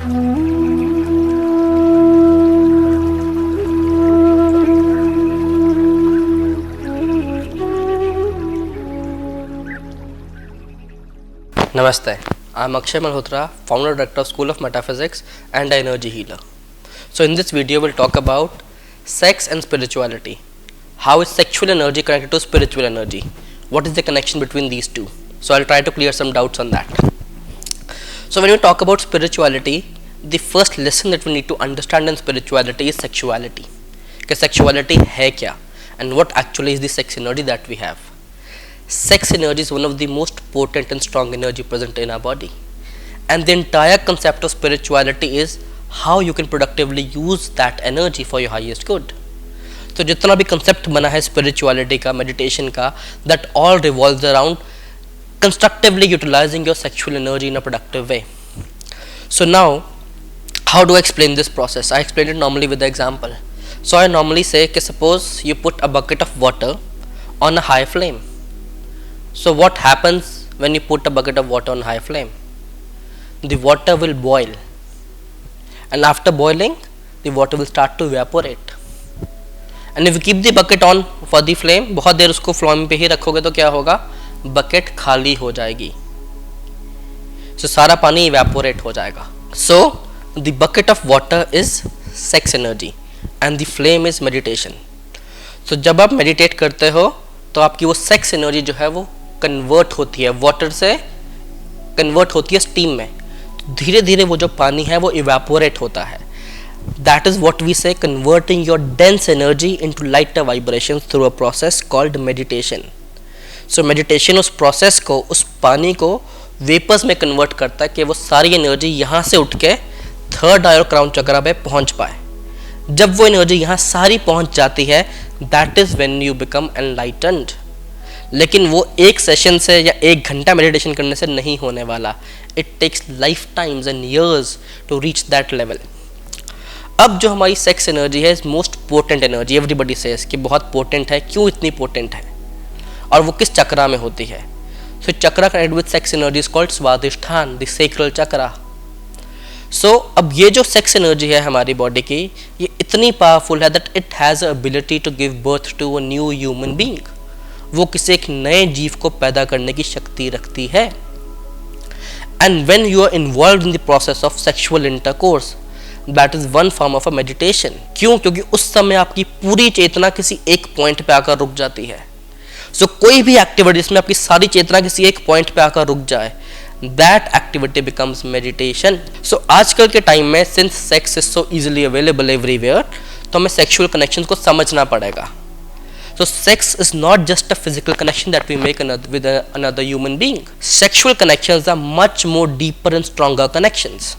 Namaste, I am Akshay Malhotra, founder director of School of Metaphysics and an energy healer. So in this video we'll talk about sex and spirituality. How is sexual energy connected to spiritual energy? What is the connection between these two? So I'll try to clear some doubts on that. So when we talk about spirituality, the first lesson that we need to understand in spirituality is sexuality. कि sexuality है क्या and what actually is the sex energy that we have. Sex energy is one of the most potent and strong energy present in our body, and the entire concept of spirituality is how you can productively use that energy for your highest good. तो जितना भी concept बना है spirituality का, meditation का, that all revolves around constructively utilizing your sexual energy in a productive way. So now, how do I explain this process? I explain it normally with the example. So I normally say कि suppose you put a bucket of water on a high flame. So what happens when you put a bucket of water on high flame? The water will boil, and after boiling the water will start to evaporate. And if you keep the bucket on for the flame, बहुत देर उसको flame पे ही रखोगे तो क्या होगा? Bucket खाली हो जाएगी. So सारा पानी evaporate हो जाएगा. So the bucket of water is sex energy and the flame is meditation. So जब आप meditate करते हो तो आपकी वो sex energy जो है वो कन्वर्ट होती है, वाटर से कन्वर्ट होती है स्टीम में. तो धीरे धीरे वो जो पानी है वो इवेपोरेट होता है. दैट इज व्हाट वी से converting your dense energy into lighter vibrations through a process called meditation. So meditation उस प्रोसेस को, उस पानी को वेपर्स में कन्वर्ट करता है कि वो सारी एनर्जी यहाँ से उठ के थर्ड आई और क्राउन चक्रा पे पहुँच पाए. जब वो एनर्जी यहाँ सारी पहुँच जाती है, that is when you become enlightened. लेकिन वो एक सेशन से या एक घंटा मेडिटेशन करने से नहीं होने वाला. It takes life times and years to reach that level. अब जो हमारी सेक्स एनर्जी है, is most potent energy. Everybody says कि बहुत पोटेंट है. क्यों इतनी पोटेंट है और वो किस चक्रा में होती है? So chakra connected with sex energy is called Swadhisthana, the sacral chakra. So अब ये जो सेक्स एनर्जी है हमारी बॉडी की, ये इतनी पावरफुल है that it has a ability to give birth to a new human being. वो किसी एक नए जीव को पैदा करने की शक्ति रखती है. And when you are involved in the process of sexual intercourse, that is one form of a meditation. क्यों? क्योंकि उस समय आपकी पूरी चेतना किसी एक पॉइंट पे आकर रुक जाती है. सो कोई भी एक्टिविटी जिसमें आपकी सारी चेतना किसी एक पॉइंट पे आकर रुक जाए, दैट एक्टिविटी बिकम्स मेडिटेशन. सो आजकल के टाइम में since sex is so easily available everywhere, तो हमें सेक्सुअल कनेक्शन को समझना पड़ेगा. So sex is not just a physical connection that we make with another human being. Sexual connections are much more deeper and stronger connections.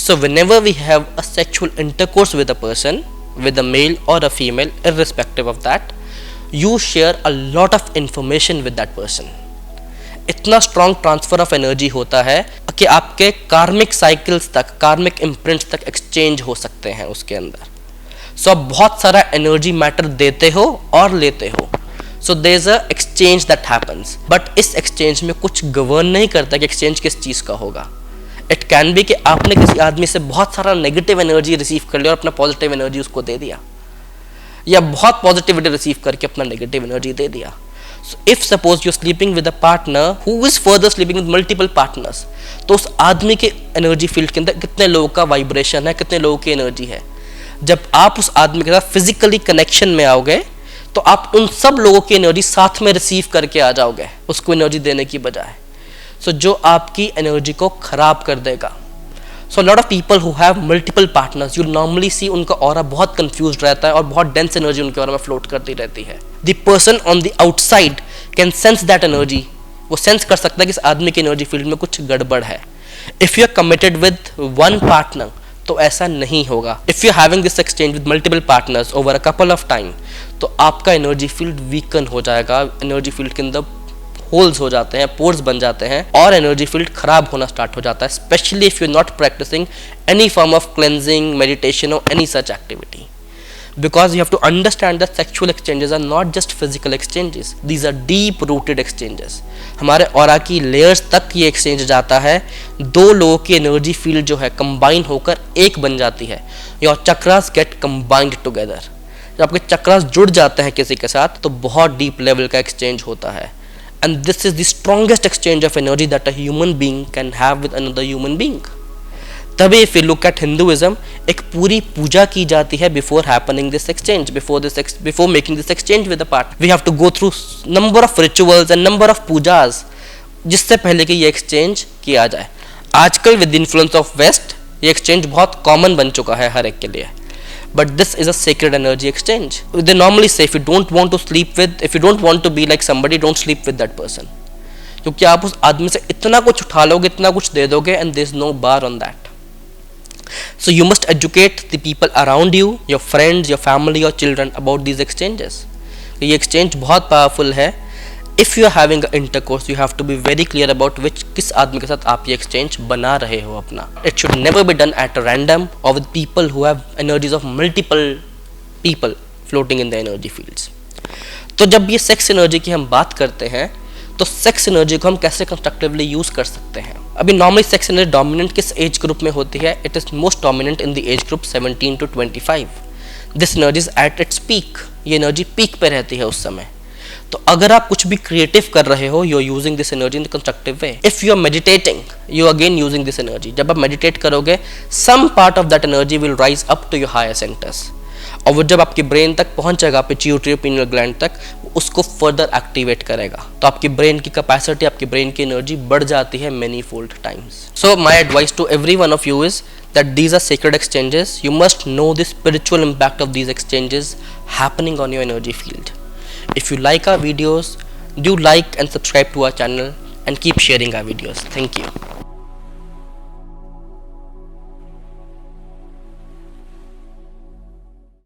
So whenever we have a sexual intercourse with a person, with a male or a female, irrespective of that, you share a lot of information with that person. इतना strong transfer of energy होता है कि आपके karmic cycles तक, karmic imprints तक exchange हो सकते हैं उसके अंदर. सो आप बहुत सारा एनर्जी मैटर देते हो और लेते हो. So there is a exchange that happens. But इस एक्सचेंज में कुछ गवर्न नहीं करता कि एक्सचेंज किस चीज़ का होगा. इट कैन बी कि आपने किसी आदमी से बहुत सारा नेगेटिव एनर्जी रिसीव कर लिया और अपना पॉजिटिव एनर्जी उसको दे दिया, या बहुत पॉजिटिविटी रिसीव करके अपना नेगेटिव एनर्जी दे दिया. So if suppose you sleeping with a partner who is further sleeping with multiple partners, तो उस आदमी के एनर्जी फील्ड के अंदर कितने लोगों का वाइब्रेशन है, कितने लोगों की एनर्जी है. जब आप उस आदमी के साथ फिजिकली कनेक्शन में आओगे तो आप उन सब लोगों की एनर्जी साथ में रिसीव करके आ जाओगे उसको एनर्जी देने की बजाय. सो जो आपकी एनर्जी को खराब कर देगा. So lot of people who have multiple partners, you normally see उनका ऑरा बहुत कंफ्यूज्ड रहता है और बहुत डेंस एनर्जी उनके ऑरा में फ्लोट करती रहती है. The person on the outside can sense that energy. वो सेंस कर सकता है कि इस आदमी की एनर्जी फील्ड में कुछ गड़बड़ है. If you are committed with one partner तो ऐसा नहीं होगा. If you having this exchange with multiple partners over a couple of time, तो आपका एनर्जी फील्ड वीकन हो जाएगा. एनर्जी फील्ड के अंदर होल्स हो जाते हैं, पोर्स बन जाते हैं और एनर्जी फील्ड खराब होना स्टार्ट हो जाता है. Specially if you not practicing any form of cleansing, meditation और any such activity. because you have to understand that sexual exchanges are not just physical exchanges, these are deep rooted exchanges. हमारे aura की layers तक ये exchange जाता है, दो लोगों की एनर्जी फील्ड जो है कंबाइन होकर एक बन जाती है. Your chakras get combined together. जब आपके चक्रास जुड़ जाते हैं किसी के साथ तो बहुत डीप लेवल का एक्सचेंज होता है. And this is the strongest exchange of energy that a human being can have with another human being. तभी if you look at Hinduism, एक पूरी पूजा की जाती है before happening this exchange, before making this exchange with a part. We have to go through number of rituals and number of pujas जिससे पहले कि ये एक्सचेंज किया जाए. आजकल विद इन्फ्लुएंस ऑफ वेस्ट ये एक्सचेंज बहुत कॉमन बन चुका है हर एक के लिए. But this is a sacred energy exchange. They normally say if you don't want to be like somebody, don't sleep with that person. क्योंकि आप उस आदमी से इतना कुछ उठा लोगे, इतना कुछ दे दोगे, and there is no bar on that. So you must educate the people around you, your friends, your family, your children about these exchanges. ये exchange बहुत powerful है. If you are having an intercourse, you have to be very clear about किस आदमी के साथ आप ये exchange बना रहे हो अपना. It should never be done at random or with people who have energies of multiple people floating in the energy fields. तो जब ये sex energy की हम बात करते हैं तो sex energy को हम कैसे constructively use कर सकते हैं. अभी normally sex energy dominant किस age group में होती है? It is most dominant in the age group 17 to 25. This energy is at its peak. ये energy peak पे रहती है उस समय. तो अगर आप कुछ भी क्रिएटिव कर रहे हो, you are using this energy in the constructive way. If you are meditating, you are again using this energy. जब आप मेडिटेट करोगे, some part of that energy will rise up to your higher centres, और वो जब आपके brain तक पहुंचेगा, pituitary pineal gland तक, उसको फर्दर एक्टिवेट करेगा. तो आपकी ब्रेन की कैपेसिटी, आपकी ब्रेन की एनर्जी बढ़ जाती है many fold times. So my advice to every one of you is that these are sacred exchanges. You must know the spiritual impact of these exchanges happening on your energy field. If you like our videos, do like and subscribe to our channel and keep sharing our videos. Thank you.